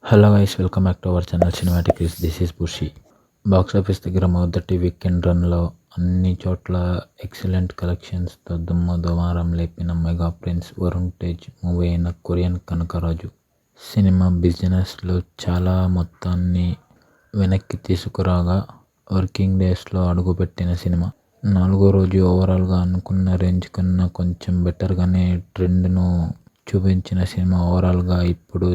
Hello guys, welcome back to our channel cinematic reviews. This is bushy. Box office దగ్గర మొదటి weekend రన్లో అన్ని చోట్ల ఎక్సలెంట్ కలెక్షన్స్తో దుమారం లేపిన mega prince Varun Tej movie అయిన కొరియన్ కనకరాజు సినిమా బిజినెస్లో చాలా మొత్తాన్ని వెనక్కి తీసుకురాగా వర్కింగ్ డేస్లో అడుగుపెట్టిన సినిమా. నాలుగో రోజు ఓవరాల్గా అనుకున్న రేంజ్ కన్నా కొంచెం బెటర్గానే ట్రెండ్ను చూపించిన సినిమా. ఓవరాల్గా ఇప్పుడు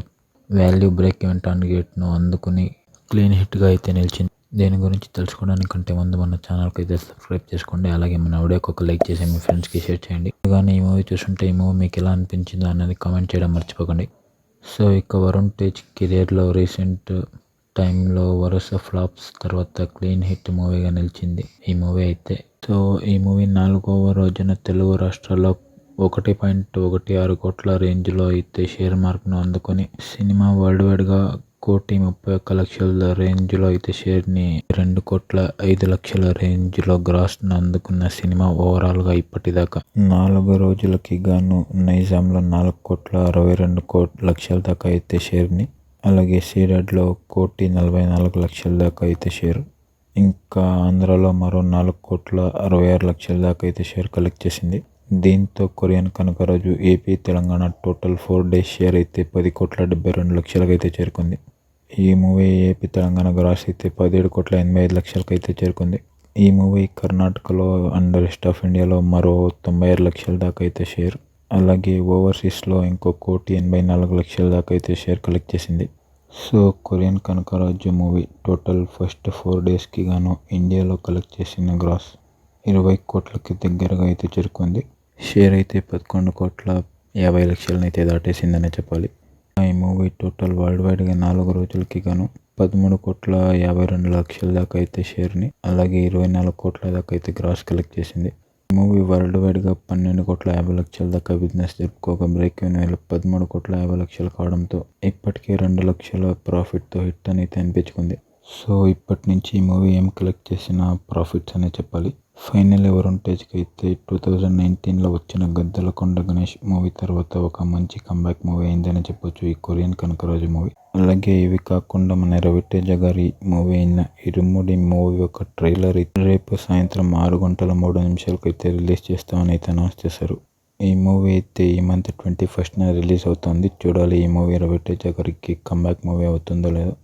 వాల్యూ బ్రేక్ ఈవెన్ టార్గెట్ను అందుకుని క్లీన్ హిట్గా అయితే నిలిచింది. దేని గురించి తెలుసుకోవడానికంటే ముందు మన ఛానల్కి అయితే సబ్స్క్రైబ్ చేసుకోండి. అలాగే మన వీడియోకి ఒక లైక్ చేసి మీ ఫ్రెండ్స్కి షేర్ చేయండి. కానీ ఈ మూవీ చూస్తుంటే ఈ మూవీ మీకు ఎలా అనిపించిందో అన్నది కామెంట్ చేయడం మర్చిపోకండి. సో ఇక వరుణ్ తేజ్ కెరియర్లో రీసెంట్ టైంలో వరుస ఫ్లాప్స్ తర్వాత క్లీన్ హిట్ మూవీగా నిలిచింది ఈ మూవీ అయితే. సో ఈ మూవీ 4వ రోజున తెలుగు రాష్ట్రాల్లో 1.16 కోట్ల రేంజ్లో అయితే షేర్ మార్క్ను అందుకొని సినిమా వరల్డ్ వైడ్గా 1,31,00,000 రేంజ్లో అయితే షేర్ని 2,05,00,000 రేంజ్లో గ్రాస్ను అందుకున్న సినిమా. ఓవరాల్గా ఇప్పటిదాకా 4 రోజులకి గాను నైజాంలో 4,62,00,000 దాకా అయితే షేర్ని, అలాగే సీడెడ్లో 1,44,00,000 దాకా అయితే షేర్, ఇంకా ఆంధ్రాలో మరో 4,66,00,000 దాకా అయితే షేర్ కలెక్ట్ చేసింది. దీంతో Korean Kanakaraju AP Telangana total 4 days share అయితే 10,72,00,000 అయితే చేరుకుంది. ఈ మూవీ ఏపీ తెలంగాణ గ్రాస్ అయితే 17,85,00,000 అయితే చేరుకుంది. ఈ మూవీ కర్ణాటకలో అండ్ రెస్ట్ ఆఫ్ ఇండియాలో మరో 96,00,000 దాకా అయితే షేర్, అలాగే ఓవర్సీస్లో ఇంకో 1,84,00,000 దాకా అయితే షేర్ కలెక్ట్ చేసింది. So Korean Kanakaraju movie total first 4 డేస్కి గాను ఇండియాలో కలెక్ట్ చేసిన గ్రాస్ 20 కోట్లకి దగ్గరగా అయితే చేరుకుంది. షేర్ అయితే 11,50,00,000 అయితే దాటేసిందనే చెప్పాలి. ఈ మూవీ టోటల్ వరల్డ్ వైడ్గా 4 రోజులకి గాను 13,52,00,000 దాకా అయితే షేర్ని, అలాగే 24 కోట్ల దాకా అయితే గ్రాస్ కలెక్ట్ చేసింది. ఈ మూవీ వరల్డ్ వైడ్గా 12,50,00,000 దాకా బిజినెస్ జరుపుకోగా బ్రేక్ ఈవెన్ వేళ 13,50,00,000 కావడంతో ఇప్పటికే 2,00,000 ప్రాఫిట్తో హిట్ అని అయితే అనిపించుకుంది. సో ఇప్పటి నుంచి ఈ మూవీ ఏం కలెక్ట్ చేసిన ప్రాఫిట్స్ అనే చెప్పాలి. ఫైనల్లీ వరుణ్ తేజ్కి అయితే 2019లో వచ్చిన గద్దలకొండ గణేష్ మూవీ తర్వాత ఒక మంచి కంబ్యాక్ మూవీ అయిందని చెప్పొచ్చు ఈ కొరియన్ కనకరాజు మూవీ. అలాగే ఇవి కాకుండా మన రవితేజ గారి మూవీ అయిన ఇరుముడి మూవీ ఒక ట్రైలర్ రేపు సాయంత్రం 6:03 అయితే రిలీజ్ చేస్తామని అయితే అనౌన్స్ చేశారు. ఈ మూవీ అయితే ఈ మంత్ 21న రిలీజ్ అవుతుంది. చూడాలి ఈ మూవీ రవితేజ గారికి కంబ్యాక్ మూవీ అవుతుందో లేదో.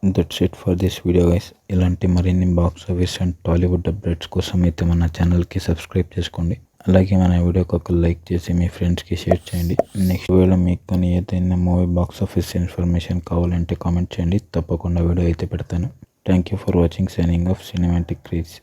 That's it for this video guys. ఇలాంటి మరిన్ని box office and Tollywood updates కోసం అయితే మన ఛానల్కి సబ్స్క్రైబ్ చేసుకోండి. అలాగే మన వీడియోకి ఒక లైక్ చేసి మీ ఫ్రెండ్స్కి షేర్ చేయండి. నెక్స్ట్ వీడియోలో మీకు కానీ ఏదైనా మూవీ బాక్స్ ఆఫీస్ ఇన్ఫర్మేషన్ కావాలంటే కామెంట్ చేయండి. తప్పకుండా వీడియో అయితే పెడతాను. Thank you for watching. Signing off cinematic reviews.